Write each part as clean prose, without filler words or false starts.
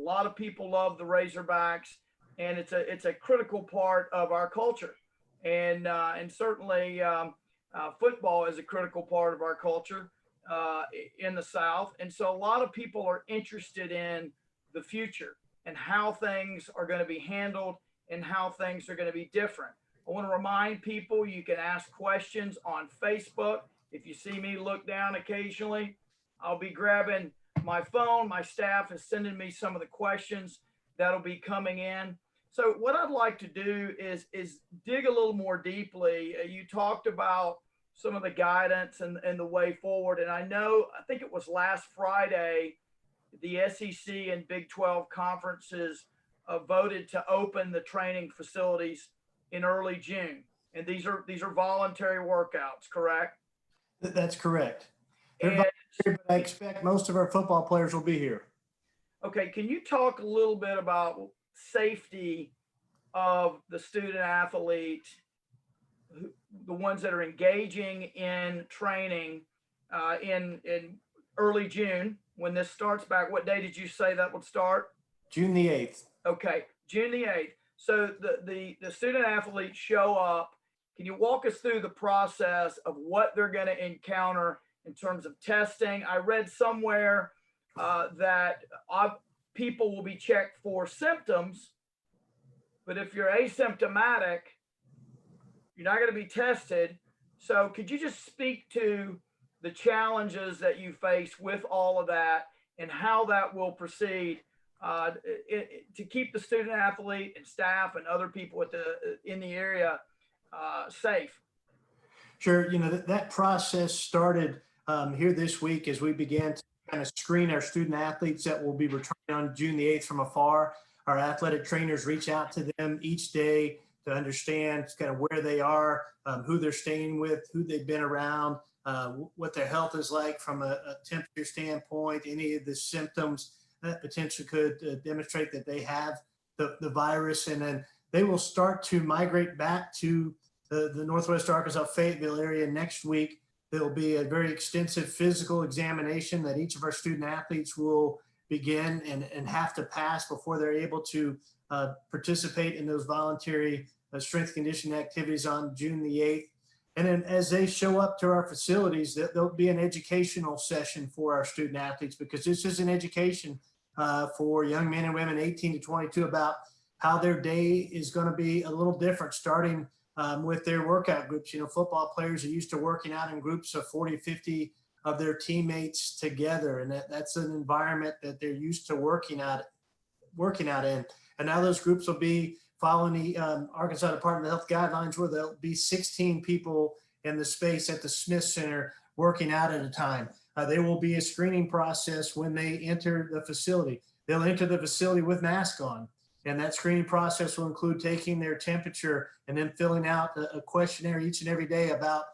lot of people love the Razorbacks, and it's a critical part of our culture, and certainly football is a critical part of our culture in the South. And so a lot of people are interested in the future and how things are going to be handled and how things are going to be different. I want to remind people you can ask questions on Facebook. If you see me look down occasionally, I'll be grabbing my phone. My staff is sending me some of the questions that'll be coming in. So what I'd like to do is dig a little more deeply. You talked about some of the guidance and the way forward. And I think it was last Friday, the SEC and Big 12 conferences voted to open the training facilities in early June. And these are voluntary workouts, correct? That's correct. They're voluntary, but I expect most of our football players will be here. Okay, can you talk a little bit about safety of the student athlete, the ones that are engaging in training in early June when this starts back? What day did you say that would start? June the 8th. Okay, June the 8th. So the student athletes show up. Can you walk us through the process of what they're going to encounter in terms of testing? I read somewhere that people will be checked for symptoms, but if you're asymptomatic, you're not going to be tested. So could you just speak to the challenges that you face with all of that and how that will proceed to keep the student athlete and staff and other people in the area safe? Sure. That process started here this week as we began to kind of screen our student athletes that will be returning on June the 8th from afar. Our athletic trainers reach out to them each day to understand kind of where they are, who they're staying with, who they've been around, what their health is like from a temperature standpoint, any of the symptoms that potentially could demonstrate that they have the virus. And then they will start to migrate back to the Northwest Arkansas Fayetteville area next week. There'll be a very extensive physical examination that each of our student athletes will begin and have to pass before they're able to participate in those voluntary strength conditioning activities on June the 8th. And then as they show up to our facilities, there'll be an educational session for our student athletes, because this is an education for young men and women 18 to 22 about how their day is going to be a little different, starting with their workout groups. Football players are used to working out in groups of 40, 50 of their teammates together. And that's an environment that they're used to working out in. And now those groups will be following the Arkansas Department of Health guidelines, where there'll be 16 people in the space at the Smith Center working out at a time. There will be a screening process when they enter the facility. They'll enter the facility with masks on. And that screening process will include taking their temperature and then filling out a questionnaire each and every day about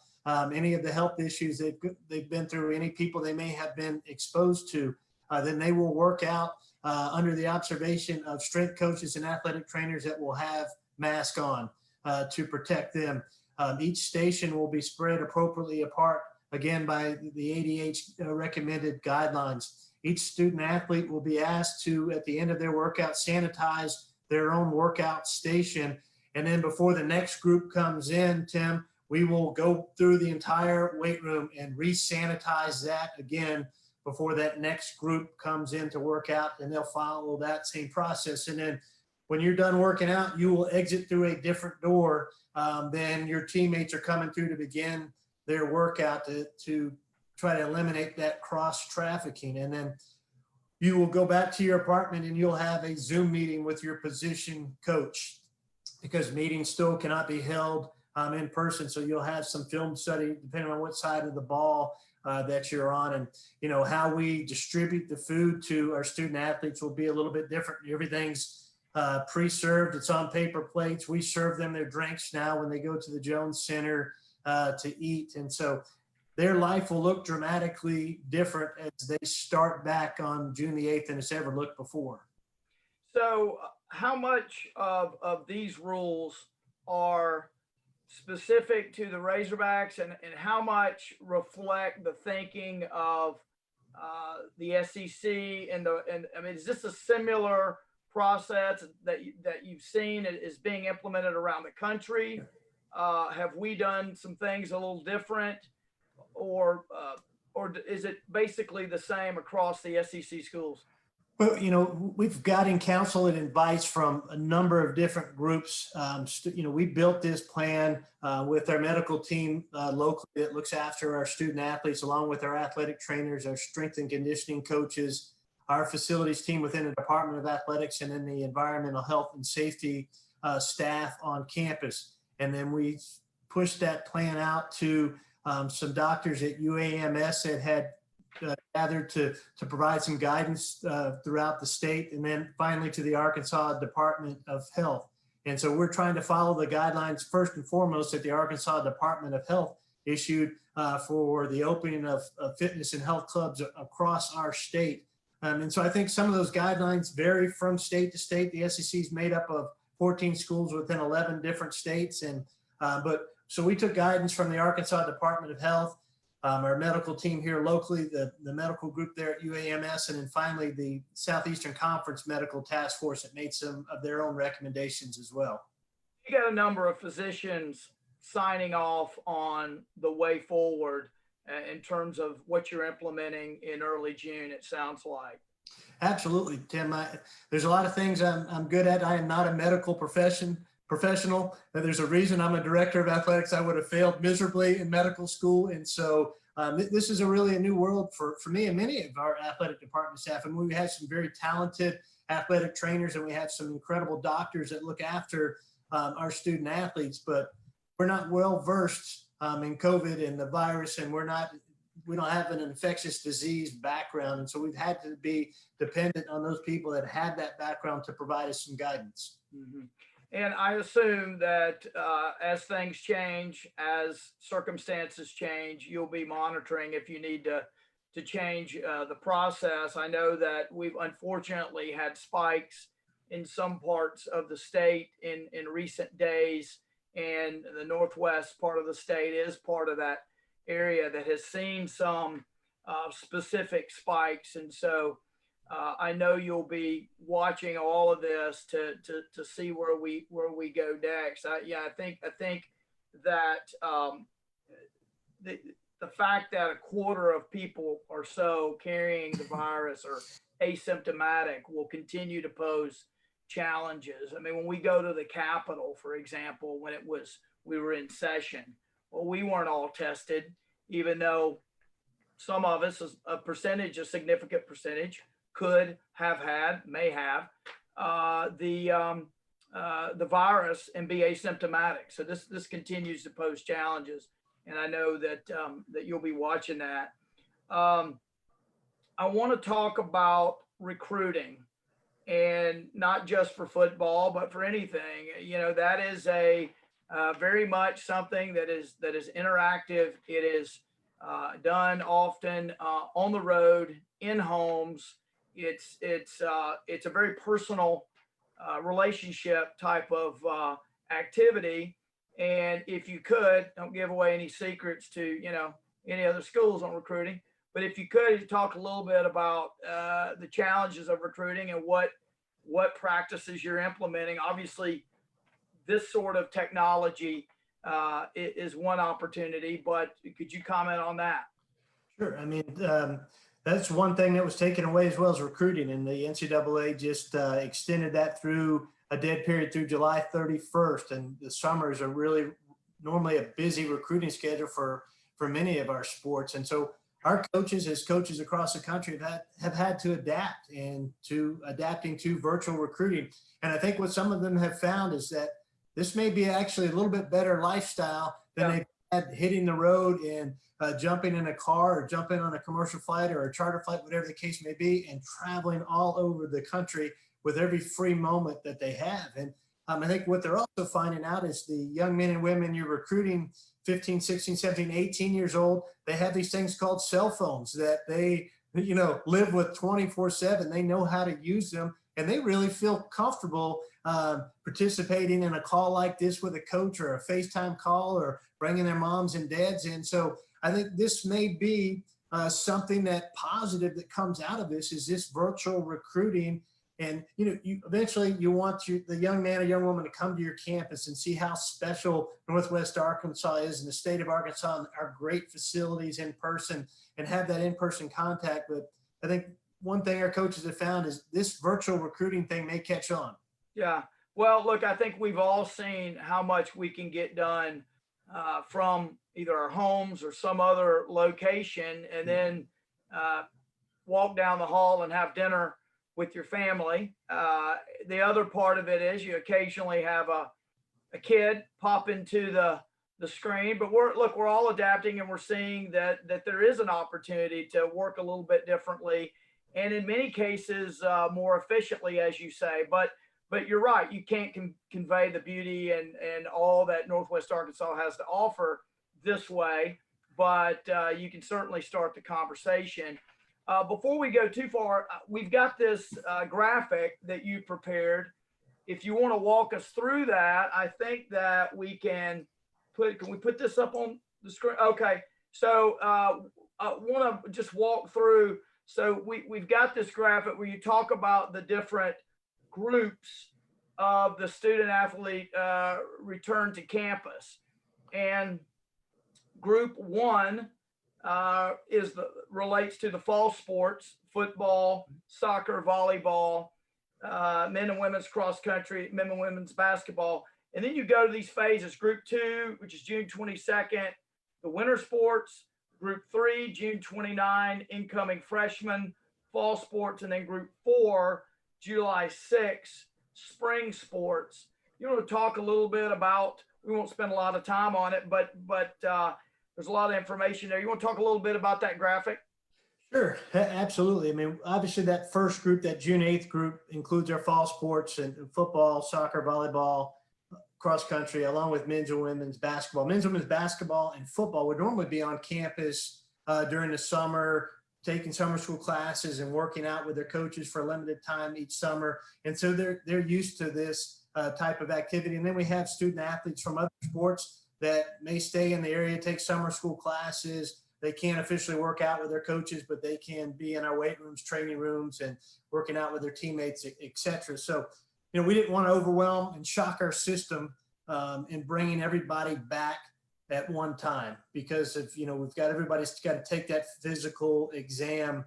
any of the health issues they've been through, any people they may have been exposed to. Then they will work out under the observation of strength coaches and athletic trainers that will have masks on to protect them. Each station will be spread appropriately apart, again, by the ADH recommended guidelines. Each student athlete will be asked to, at the end of their workout, sanitize their own workout station. And then before the next group comes in, Tim, we will go through the entire weight room and re-sanitize that again before that next group comes in to work out, and they'll follow that same process. And then when you're done working out, you will exit through a different door than your teammates are coming through to begin their workout to try to eliminate that cross trafficking. And then you will go back to your apartment and you'll have a Zoom meeting with your position coach, because meetings still cannot be held in person. So you'll have some film study depending on what side of the ball that you're on. And how we distribute the food to our student athletes will be a little bit different. Everything's pre-served. It's on paper plates. We serve them their drinks now when they go to the Jones Center to eat. And so their life will look dramatically different as they start back on June the 8th than it's ever looked before. So how much of these rules are specific to the Razorbacks, and how much reflect the thinking of the SEC and I mean, is this a similar process that you've seen is being implemented around the country? Have we done some things a little different, or is it basically the same across the SEC schools? Well, we've gotten counsel and advice from a number of different groups. We built this plan with our medical team locally that looks after our student athletes, along with our athletic trainers, our strength and conditioning coaches, our facilities team within the Department of Athletics, and then the environmental health and safety staff on campus. And then we pushed that plan out to some doctors at UAMS that had gathered to provide some guidance throughout the state, and then finally to the Arkansas Department of Health. And so we're trying to follow the guidelines first and foremost that the Arkansas Department of Health issued for the opening of fitness and health clubs across our state. And so I think some of those guidelines vary from state to state. The SEC is made up of 14 schools within 11 different states. So we took guidance from the Arkansas Department of Health, our medical team here locally, the medical group there at UAMS, and then finally the Southeastern Conference Medical Task Force that made some of their own recommendations as well. You got a number of physicians signing off on the way forward in terms of what you're implementing in early June, it sounds like. Absolutely, Tim. There's a lot of things I'm good at. I am not a medical professional. There's a reason I'm a director of athletics. I would have failed miserably in medical school. And so this is really a new world for me and many of our athletic department staff. And we have some very talented athletic trainers, and we have some incredible doctors that look after our student athletes, but we're not well versed in COVID and the virus, and we don't have an infectious disease background. And so we've had to be dependent on those people that had that background to provide us some guidance. Mm-hmm. And I assume that as things change, as circumstances change, you'll be monitoring if you need to change the process. I know that we've unfortunately had spikes in some parts of the state in recent days, and the northwest part of the state is part of that area that has seen some specific spikes. And so I know you'll be watching all of this to see where we go next. I think that the fact that a quarter of people or so carrying the virus or asymptomatic will continue to pose challenges. I mean, when we go to the Capitol, for example, when we were in session, well, we weren't all tested, even though some of us, a significant percentage, could have had, may have the virus and be asymptomatic. So this continues to pose challenges, and I know that that you'll be watching that. I want to talk about recruiting, and not just for football, but for anything. That is a very much something that is interactive. It is done often on the road, in homes. It's a very personal relationship type of activity. And if you could, don't give away any secrets to any other schools on recruiting, but if you could talk a little bit about the challenges of recruiting and what practices you're implementing. Obviously, this sort of technology is one opportunity, but could you comment on that? Sure. I mean, that's one thing that was taken away as well as recruiting, and the NCAA just extended that through a dead period through July 31st. And the summers are really normally a busy recruiting schedule for many of our sports. And so our coaches, as coaches across the country, have had to adapt adapting to virtual recruiting. And I think what some of them have found is that this may be actually a little bit better lifestyle than they've had hitting the road and jumping in a car or jumping on a commercial flight or a charter flight, whatever the case may be, and traveling all over the country with every free moment that they have. And I think what they're also finding out is the young men and women you're recruiting, 15, 16, 17, 18 years old, they have these things called cell phones that they, live with 24/7. They know how to use them, and they really feel comfortable participating in a call like this with a coach or a FaceTime call or bringing their moms and dads in. So I think this may be something that positive that comes out of this is this virtual recruiting. And you eventually you want the young man or young woman to come to your campus and see how special Northwest Arkansas is and the state of Arkansas and our great facilities in person and have that in-person contact. But I think one thing our coaches have found is this virtual recruiting thing may catch on. Yeah. Well, look, I think we've all seen how much we can get done from either our homes or some other location, and then walk down the hall and have dinner with your family. The other part of it is you occasionally have a kid pop into the screen, but we're all adapting, and we're seeing that there is an opportunity to work a little bit differently, and in many cases more efficiently, as you say. But you're right, you can't convey the beauty and all that Northwest Arkansas has to offer this way, but you can certainly start the conversation. Before we go too far, we've got this graphic that you prepared. If you want to walk us through that, I think that we can we put this up on the screen? Okay. So I want to just walk through. So we've got this graphic where you talk about the different groups of the student athlete return to campus. And group one relates to the fall sports: football, soccer, volleyball, men and women's cross country, men and women's basketball. And then you go to these phases: group two, which is June 22nd, the winter sports; group three, June 29, incoming freshmen, fall sports; and then group four, July 6, spring sports. You want to talk a little bit about, we won't spend a lot of time on it, but there's a lot of information there. You want to talk a little bit about that graphic? Sure, absolutely. I mean, obviously that first group, that June 8th group, includes our fall sports and football, soccer, volleyball, cross country, along with men's and women's basketball. Men's and women's basketball and football would normally be on campus during the summer, taking summer school classes and working out with their coaches for a limited time each summer. And so they're used to this type of activity. And then we have student athletes from other sports that may stay in the area, take summer school classes. They can't officially work out with their coaches, but they can be in our weight rooms, training rooms, and working out with their teammates, et cetera. So, we didn't want to overwhelm and shock our system in bringing everybody back at one time, because if, everybody's got to take that physical exam.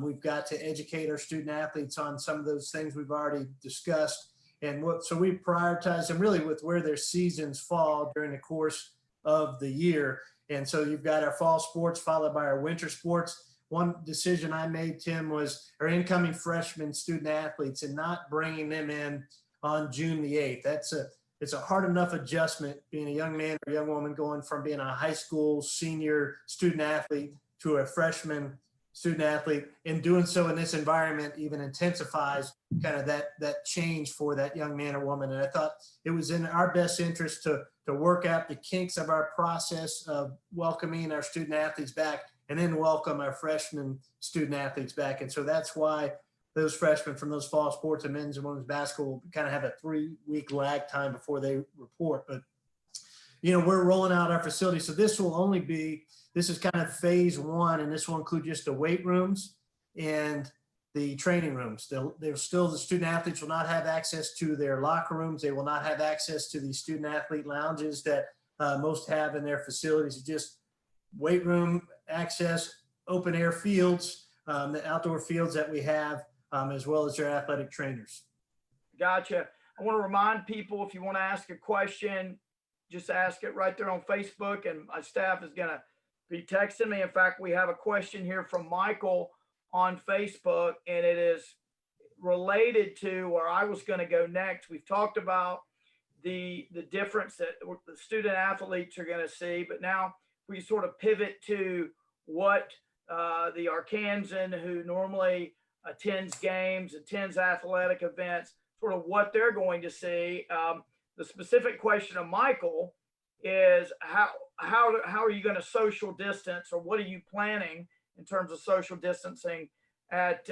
We've got to educate our student athletes on some of those things we've already discussed. And so we prioritize them really with where their seasons fall during the course of the year. And so you've got our fall sports followed by our winter sports. One decision I made, Tim, was our incoming freshman student athletes and not bringing them in on June the 8th. It's a hard enough adjustment being a young man or young woman going from being a high school senior student athlete to a freshman student athlete. In doing so in this environment even intensifies kind of that change for that young man or woman. And I thought it was in our best interest to work out the kinks of our process of welcoming our student athletes back and then welcome our freshman student athletes back. And so that's why those freshmen from those fall sports and men's and women's basketball kind of have a 3-week lag time before they report. But, we're rolling out our facility. So this is kind of phase one, and this will include just the weight rooms and the training rooms. The student athletes will not have access to their locker rooms. They will not have access to the student athlete lounges that most have in their facilities. It's just weight room access, open air fields, the outdoor fields that we have, as well as their athletic trainers. Gotcha. I want to remind people, if you want to ask a question, just ask it right there on Facebook, and my staff is going to be texting me. In fact, we have a question here from Michael on Facebook, and it is related to where I was going to go next. We've talked about the difference that the student athletes are going to see, but now we sort of pivot to what the Arkansan who normally attends games, attends athletic events, sort of what they're going to see. The specific question of Michael is how are you going to social distance, or what are you planning in terms of social distancing at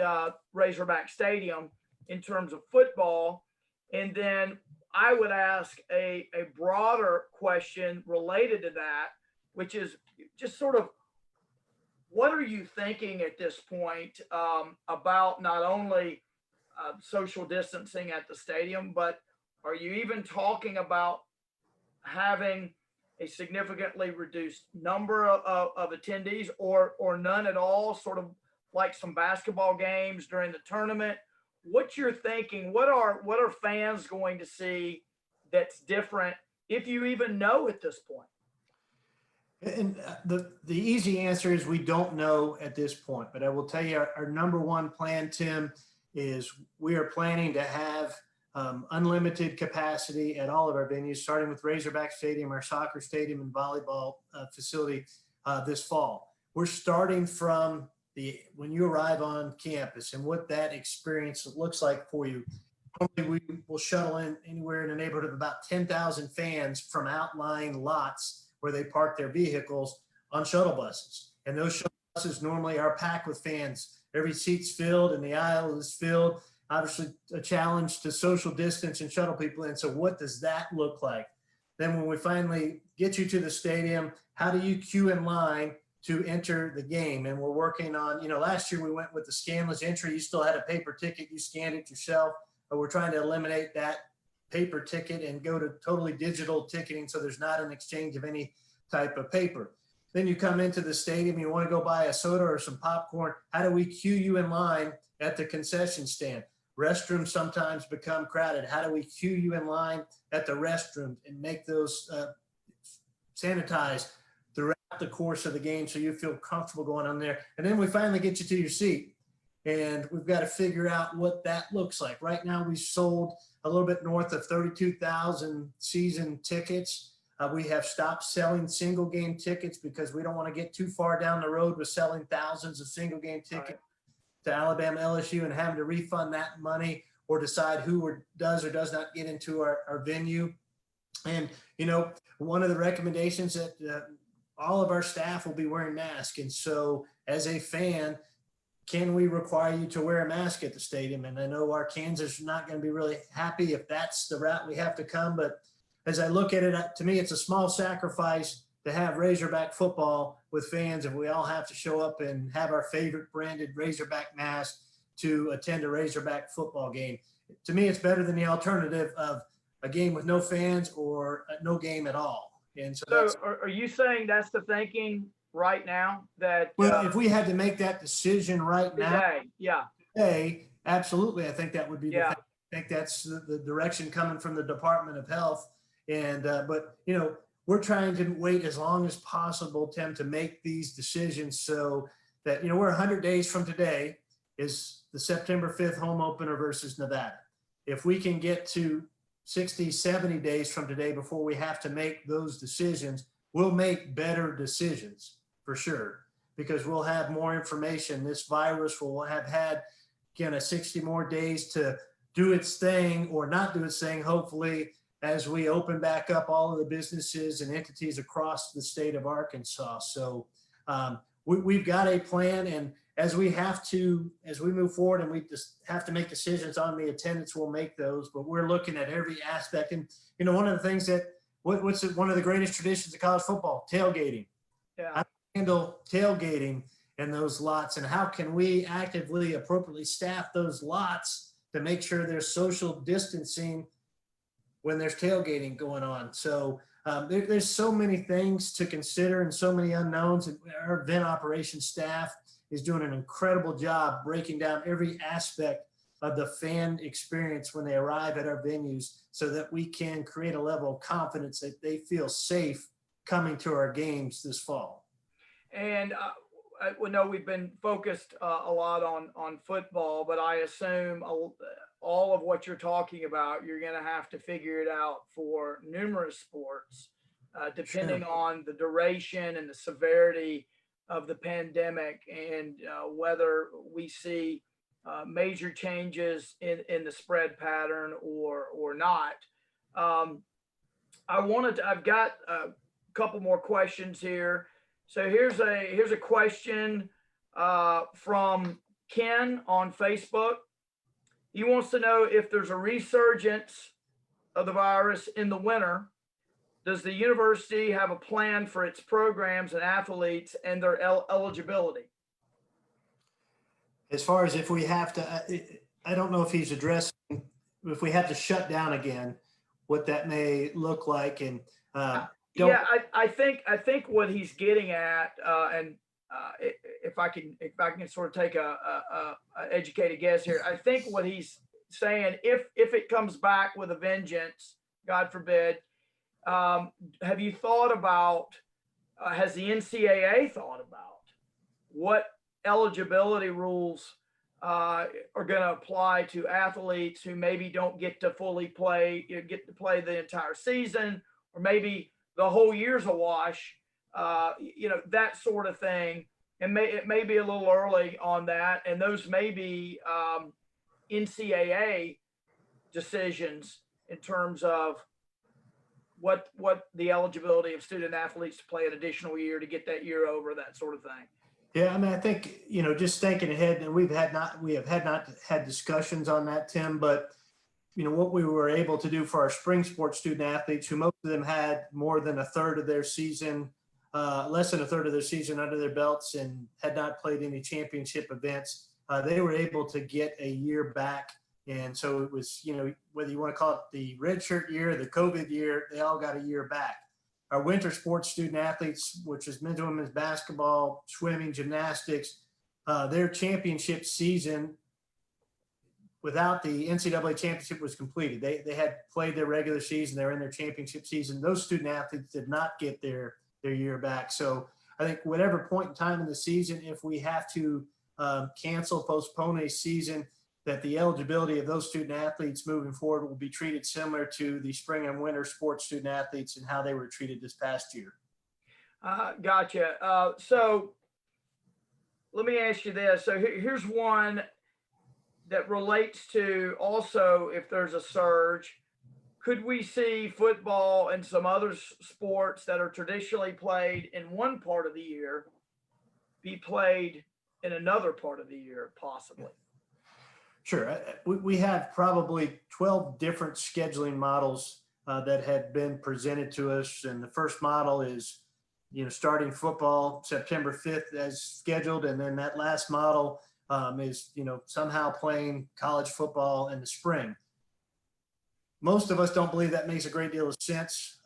Razorback Stadium in terms of football? And then I would ask a broader question related to that, which is just sort of what are you thinking at this point about not only social distancing at the stadium, but are you even talking about having a significantly reduced number of attendees or none at all, sort of like some basketball games during the tournament? What you're thinking, what are fans going to see that's different, if you even know at this point? And the easy answer is we don't know at this point, but I will tell you our number one plan, Tim, is we are planning to have unlimited capacity at all of our venues, starting with Razorback Stadium, our soccer stadium and volleyball facility this fall. We're starting from when you arrive on campus and what that experience looks like for you. Normally we will shuttle in anywhere in the neighborhood of about 10,000 fans from outlying lots where they park their vehicles on shuttle buses. And those shuttle buses normally are packed with fans. Every seat's filled and the aisle is filled. Obviously a challenge to social distance and shuttle people in. So what does that look like? Then when we finally get you to the stadium, how do you queue in line to enter the game? And we're working on, last year we went with the scanless entry. You still had a paper ticket, you scanned it yourself, but we're trying to eliminate that paper ticket and go to totally digital ticketing, so there's not an exchange of any type of paper. Then you come into the stadium, you want to go buy a soda or some popcorn. How do we queue you in line at the concession stand? Restrooms sometimes become crowded. How do we queue you in line at the restroom and make those sanitized throughout the course of the game so you feel comfortable going on there? And then we finally get you to your seat, and we've got to figure out what that looks like. Right now we sold a little bit north of 32,000 season tickets. We have stopped selling single game tickets because we don't want to get too far down the road with selling thousands of single game tickets to Alabama, LSU, and having to refund that money or decide who does or does not get into our venue. And, one of the recommendations that all of our staff will be wearing masks. And so as a fan, can we require you to wear a mask at the stadium? And I know our Kansas are not going to be really happy if that's the route we have to come. But as I look at it, to me, it's a small sacrifice to have Razorback football with fans if we all have to show up and have our favorite branded Razorback mask to attend a Razorback football game. To me, it's better than the alternative of a game with no fans or no game at all. And so are you saying that's the thinking right now? That well, if we had to make that decision right now, today, absolutely, I think that would be the thing. I think that's the direction coming from the Department of Health. And but we're trying to wait as long as possible, Tim, to make these decisions so that we're 100 days from today is the September 5th home opener versus Nevada. If we can get to 60, 70 days from today before we have to make those decisions, we'll make better decisions for sure, because we'll have more information. This virus will have had, again, 60 more days to do its thing or not do its thing, hopefully, as we open back up all of the businesses and entities across the state of Arkansas. So we've got a plan, and as we move forward and we just have to make decisions on the attendance, we'll make those, but we're looking at every aspect. And, one of the things that, what's one of the greatest traditions of college football? Tailgating. Yeah. How do we handle tailgating in those lots, and how can we actively, appropriately staff those lots to make sure there's social distancing when there's tailgating going on? So there's so many things to consider and so many unknowns. And our event operations staff is doing an incredible job breaking down every aspect of the fan experience when they arrive at our venues so that we can create a level of confidence that they feel safe coming to our games this fall. And we know we've been focused a lot on football, but I assume all of what you're talking about, you're going to have to figure it out for numerous sports, depending on the duration and the severity of the pandemic, and whether we see major changes in the spread pattern or not. I've got a couple more questions here. So here's a question from Ken on Facebook. He wants to know if there's a resurgence of the virus in the winter, does the university have a plan for its programs and athletes and their eligibility? As far as if we have to, I don't know if he's addressing if we have to shut down again, what that may look like. And yeah, I think what he's getting at, and if I can sort of take a educated guess here, I think what he's saying, if it comes back with a vengeance, God forbid, have you thought about? Has the NCAA thought about what eligibility rules are going to apply to athletes who maybe don't get to fully play, get to play the entire season, or maybe the whole year's a wash, that sort of thing. And it may be a little early on that. And those may be NCAA decisions in terms of what the eligibility of student athletes to play an additional year to get that year over, that sort of thing. Yeah, I mean, I think, just thinking ahead, and we have not had discussions on that, Tim, but what we were able to do for our spring sports student athletes, who most of them had more than a third of their season, less than a third of their season under their belts and had not played any championship events, they were able to get a year back. And so it was, whether you want to call it the redshirt year, the COVID year, they all got a year back. Our winter sports student athletes, which is men's and women's basketball, swimming, gymnastics, their championship season without the NCAA championship was completed. They had played their regular season. They're in their championship season. Those student athletes did not get their year back. So I think whatever point in time in the season, if we have to postpone a season, that the eligibility of those student athletes moving forward will be treated similar to the spring and winter sports student athletes and how they were treated this past year. Gotcha. So let me ask you this. So here's one that relates to also if there's a surge. Could we see football and some other sports that are traditionally played in one part of the year be played in another part of the year, possibly? Sure. We have probably 12 different scheduling models that had been presented to us. And the first model is, starting football September 5th as scheduled. And then that last model is, somehow playing college football in the spring. Most of us don't believe that makes a great deal of sense.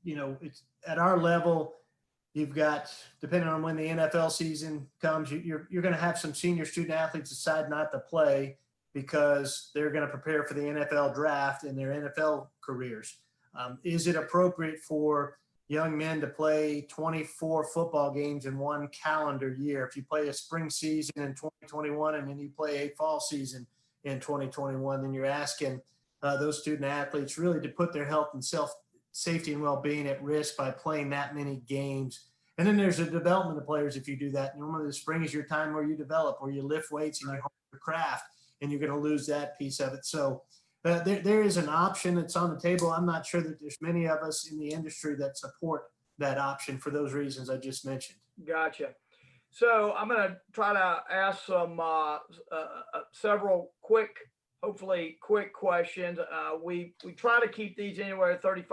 It's at our level, you've got, depending on when the NFL season comes, you're going to have some senior student athletes decide not to play because they're going to prepare for the NFL draft in their NFL careers. Is it appropriate for young men to play 24 football games in one calendar year? If you play a spring season in 2021 and then you play a fall season in 2021, then you're asking those student athletes really to put their health and safety and well-being at risk by playing that many games. And then there's a development of players if you do that. Normally the spring is your time where you develop, where you lift weights and you hone your craft, and you're going to lose that piece of it. So there is an option that's on the table. I'm not sure that there's many of us in the industry that support that option for those reasons I just mentioned. Gotcha. So I'm going to try to ask some several hopefully quick questions. We try to keep these anywhere 30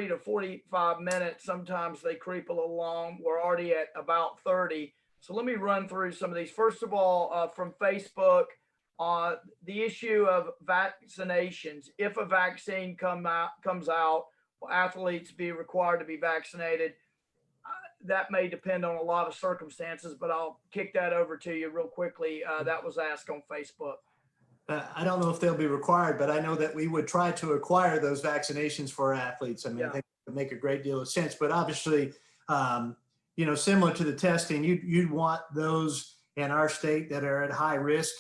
to 45 minutes. Sometimes they creep a little long. We're already at about 30. So let me run through some of these. First of all, from Facebook, the issue of vaccinations. If a vaccine comes out, will athletes be required to be vaccinated? That may depend on a lot of circumstances, but I'll kick that over to you real quickly. That was asked on Facebook. I don't know if they'll be required, but I know that we would try to acquire those vaccinations for athletes. I mean, yeah. I think it would make a great deal of sense, but obviously, similar to the testing, you'd want those in our state that are at high risk,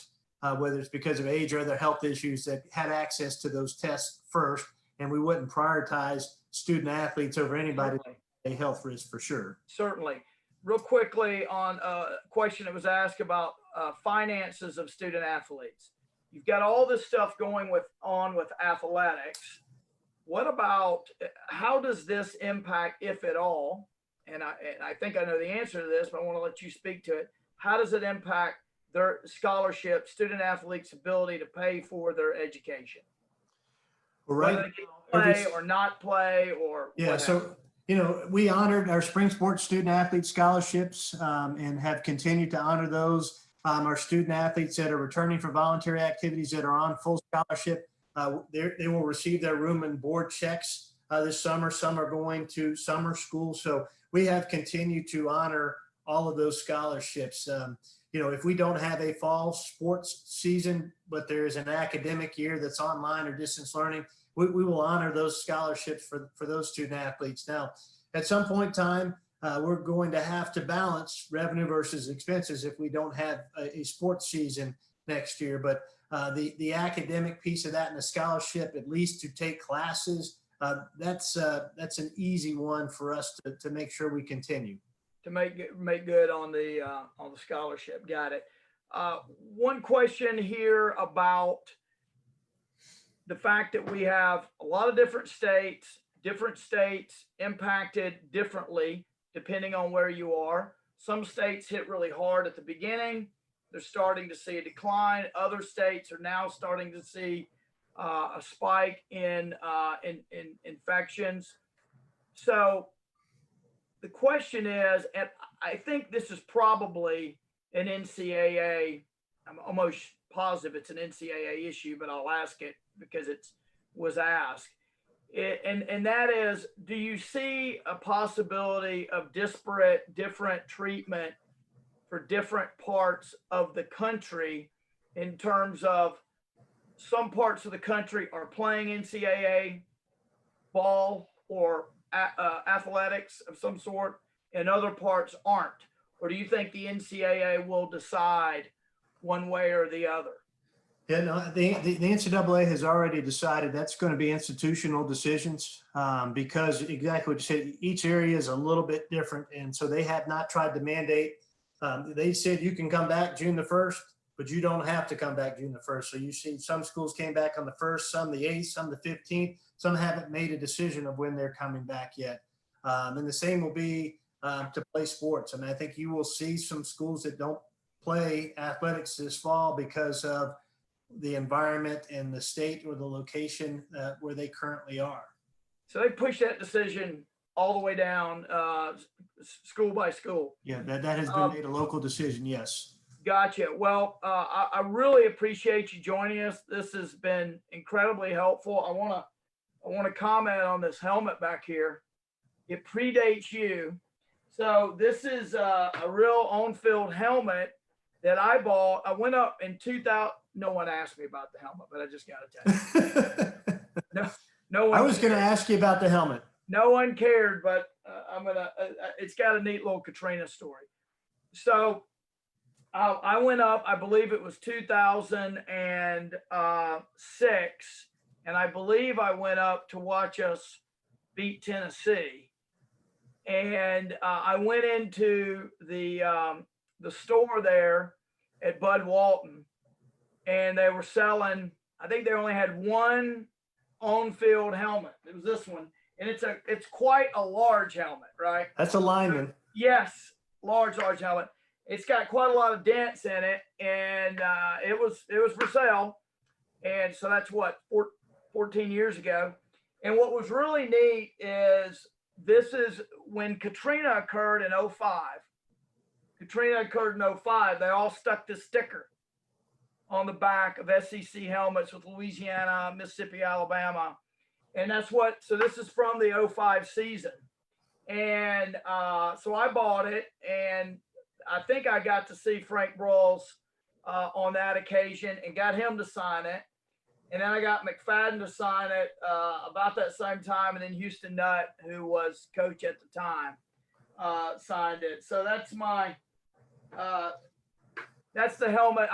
whether it's because of age or other health issues, that had access to those tests first. And we wouldn't prioritize student athletes over anybody at a health risk for sure. Certainly. Real quickly on a question that was asked about finances of student athletes. You've got all this stuff going on with athletics. What about, how does this impact, if at all? And I think I know the answer to this, but I want to let you speak to it. How does it impact their scholarship, student athletes' ability to pay for their education? Right. whether they get to play or not play or Yeah. what have you. So, we honored our spring sports student athlete scholarships and have continued to honor those. Our student athletes that are returning for voluntary activities that are on full scholarship, they will receive their room and board checks this summer. Some are going to summer school. So we have continued to honor all of those scholarships. If we don't have a fall sports season, but there is an academic year that's online or distance learning, we will honor those scholarships for those student athletes. Now, at some point in time, we're going to have to balance revenue versus expenses if we don't have a sports season next year. But the academic piece of that and the scholarship, at least to take classes, that's an easy one for us to make sure we continue. To make good on the scholarship. Got it. One question here about the fact that we have a lot of different states impacted differently depending on where you are. Some states hit really hard at the beginning. They're starting to see a decline. Other states are now starting to see a spike in infections. So the question is, and I think this is probably an NCAA, I'm almost positive it's an NCAA issue, but I'll ask it because it was asked. And that is, do you see a possibility of different treatment for different parts of the country in terms of some parts of the country are playing NCAA ball or athletics of some sort and other parts aren't? Or do you think the NCAA will decide one way or the other? Yeah, no, the NCAA has already decided that's going to be institutional decisions because exactly what you said, each area is a little bit different. And so they have not tried to mandate. They said you can come back June the 1st, but you don't have to come back June the 1st. So you see some schools came back on the 1st, some the 8th, some the 15th. Some haven't made a decision of when they're coming back yet. And the same will be to play sports. I mean, I think you will see some schools that don't play athletics this fall because of the environment and the state or the location where they currently are. So they push that decision all the way down, school by school. Yeah, that has been made a local decision. Yes. Gotcha. Well, I really appreciate you joining us. This has been incredibly helpful. I want to comment on this helmet back here. It predates you. So this is a real on-field helmet that I bought. I went up in 2000. No one asked me about the helmet, but I just got to tell you. No one. I was going to ask you about the helmet. No one cared, but it's got a neat little Katrina story. So I went up, I believe it was 2006. And I believe I went up to watch us beat Tennessee. And I went into the store there at Bud Walton, and they were selling, I think they only had one on-field helmet. It was this one. And it's quite a large helmet, right? That's a lineman. Yes, large helmet. It's got quite a lot of dents in it, and it was for sale. And so that's what, 14 years ago. And what was really neat is this is when Katrina occurred in 05. Katrina occurred in 05. They all stuck this sticker on the back of SEC helmets with Louisiana, Mississippi, Alabama. And so this is from the 05 season. And so I bought it, and I think I got to see Frank Brawls on that occasion and got him to sign it. And then I got McFadden to sign it about that same time. And then Houston Nutt, who was coach at the time, signed it. So that's that's the helmet.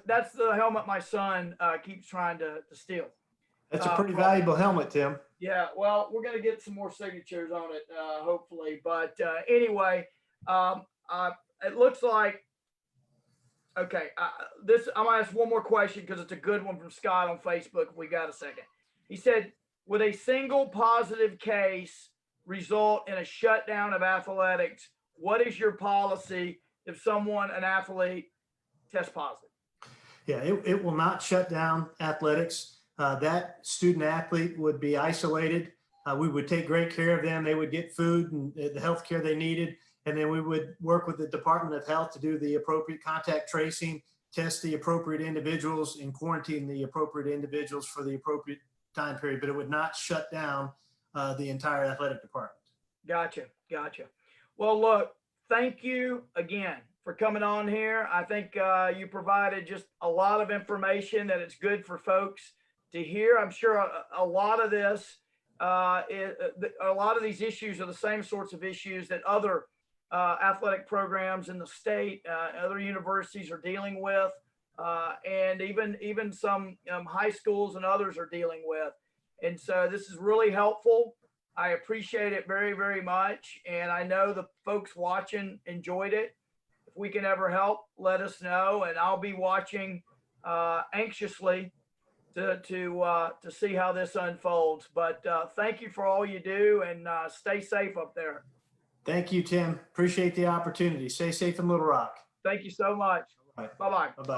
That's the helmet my son keeps trying to steal. That's a pretty valuable helmet, Tim. Yeah, well, we're going to get some more signatures on it, hopefully. But anyway, it looks like, okay, I'm going to ask one more question because it's a good one from Scott on Facebook. If we got a second. He said, would a single positive case result in a shutdown of athletics? What is your policy if an athlete tests positive? Yeah, it will not shut down athletics. that student athlete would be isolated. We would take great care of them. They would get food and the health care they needed. And then we would work with the Department of Health to do the appropriate contact tracing, test the appropriate individuals, and quarantine the appropriate individuals for the appropriate time period. But it would not shut down the entire athletic department. Gotcha. Well, look, thank you again for coming on here. I think you provided just a lot of information that it's good for folks to hear. I'm sure a lot of this, a lot of these issues are the same sorts of issues that other athletic programs in the state, other universities are dealing with, and even some high schools and others are dealing with. And so this is really helpful. I appreciate it very, very much. And I know the folks watching enjoyed it. If we can ever help, let us know. And I'll be watching anxiously to see how this unfolds. But thank you for all you do, and stay safe up there. Thank you, Tim. Appreciate the opportunity. Stay safe in Little Rock. Thank you so much. All right. Bye-bye. Bye-bye.